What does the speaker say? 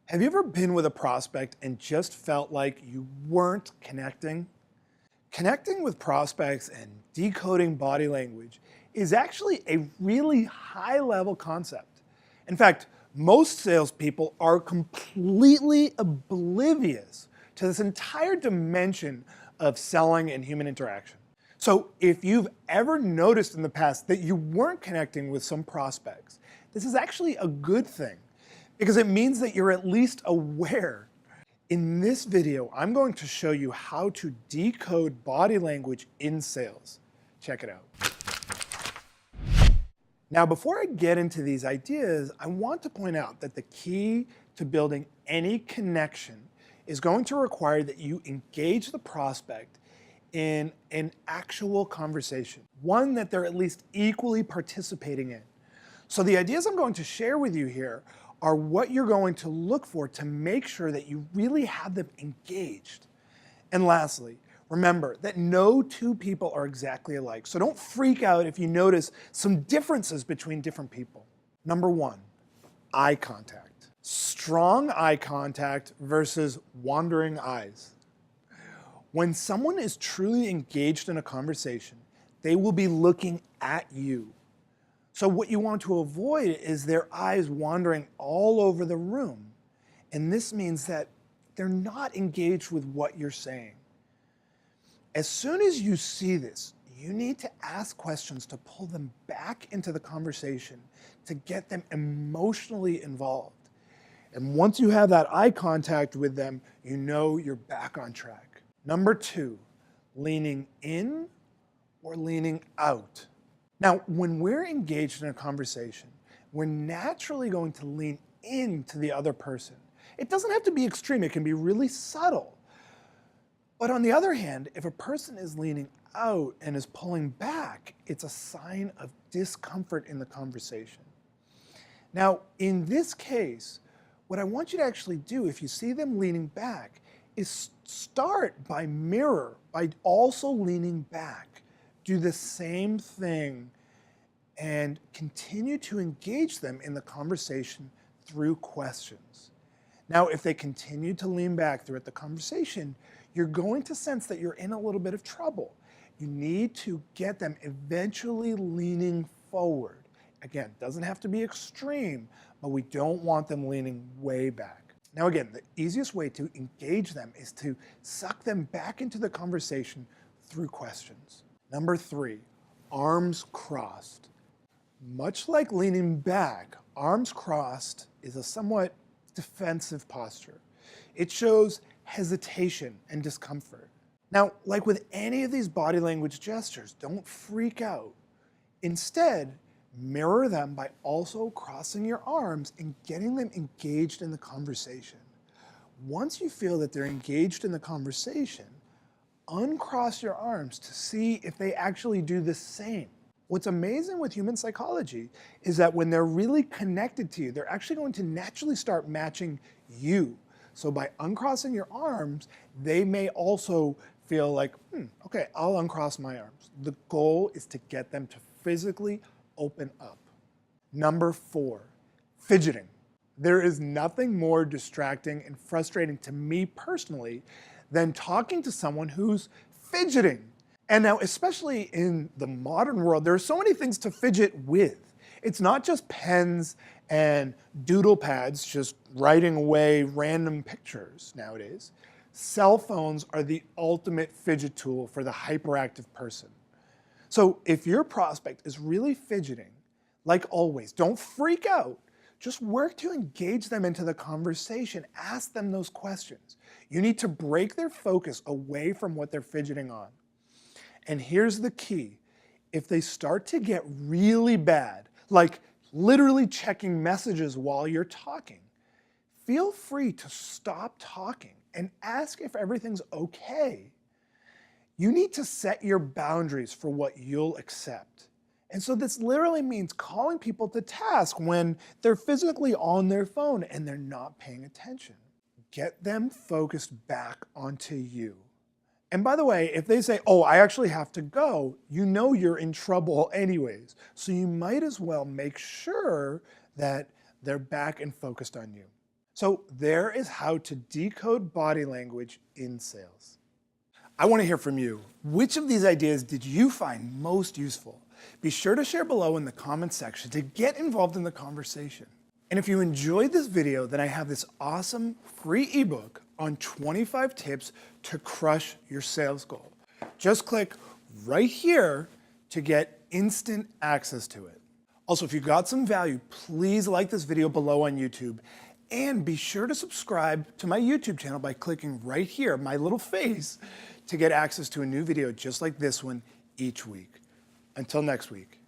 Have you ever been with a prospect and just felt like you weren't connecting? Connecting with prospects and decoding body language is actually a really high level concept. In fact, most salespeople are completely oblivious to this entire dimension of selling and human interaction. So if you've ever noticed in the past that you weren't connecting with some prospects, this is actually a good thing because it means that you're at least aware. In this video, I'm going to show you how to decode body language in sales. Check it out. Now, before I get into these ideas, I want to point out that the key to building any connection is going to require that you engage the prospect in an actual conversation, one that they're at least equally participating in. So the ideas I'm going to share with you here are what you're going to look for to make sure that you really have them engaged. And lastly, remember that no two people are exactly alike. So don't freak out if you notice some differences between different people. Number one, eye contact. Strong eye contact versus wandering eyes. When someone is truly engaged in a conversation, they will be looking at you. So what you want to avoid is their eyes wandering all over the room. And this means that they're not engaged with what you're saying. As soon as you see this, you need to ask questions to pull them back into the conversation, to get them emotionally involved. And once you have that eye contact with them, you know you're back on track. Number two, leaning in or leaning out. Now, when we're engaged in a conversation, we're naturally going to lean into the other person. It doesn't have to be extreme, it can be really subtle. But on the other hand, if a person is leaning out and is pulling back, it's a sign of discomfort in the conversation. Now, in this case, what I want you to actually do, if you see them leaning back, is start by mirror, by also leaning back. Do the same thing and continue to engage them in the conversation through questions. Now, if they continue to lean back throughout the conversation, you're going to sense that you're in a little bit of trouble. You need to get them eventually leaning forward. Again, it doesn't have to be extreme, but we don't want them leaning way back. Now again, the easiest way to engage them is to suck them back into the conversation through questions. Number three, arms crossed. Much like leaning back, arms crossed is a somewhat defensive posture. It shows hesitation and discomfort. Now, like with any of these body language gestures, don't freak out. Instead, mirror them by also crossing your arms and getting them engaged in the conversation. Once you feel that they're engaged in the conversation, uncross your arms to see if they actually do the same. What's amazing with human psychology is that when they're really connected to you, they're actually going to naturally start matching you. So by uncrossing your arms, they may also feel like, okay, I'll uncross my arms. The goal is to get them to physically open up. Number four, fidgeting. There is nothing more distracting and frustrating to me personally than talking to someone who's fidgeting. And now, especially in the modern world, there are so many things to fidget with. It's not just pens and doodle pads just writing away random pictures nowadays. Cell phones are the ultimate fidget tool for the hyperactive person. So if your prospect is really fidgeting, like always, don't freak out. Just work to engage them into the conversation. Ask them those questions. You need to break their focus away from what they're fidgeting on. And here's the key. If they start to get really bad, like literally checking messages while you're talking, feel free to stop talking and ask if everything's okay. You need to set your boundaries for what you'll accept. And so this literally means calling people to task when they're physically on their phone and they're not paying attention. Get them focused back onto you. And by the way, if they say, oh, I actually have to go, you know you're in trouble anyways. So you might as well make sure that they're back and focused on you. So there is how to decode body language in sales. I want to hear from you. Which of these ideas did you find most useful? Be sure to share below in the comments section to get involved in the conversation. And if you enjoyed this video, then I have this awesome free ebook on 25 tips to crush your sales goal. Just click right here to get instant access to it. Also, if you got some value, please like this video below on YouTube. And be sure to subscribe to my YouTube channel by clicking right here, my little face, to get access to a new video just like this one each week. Until next week.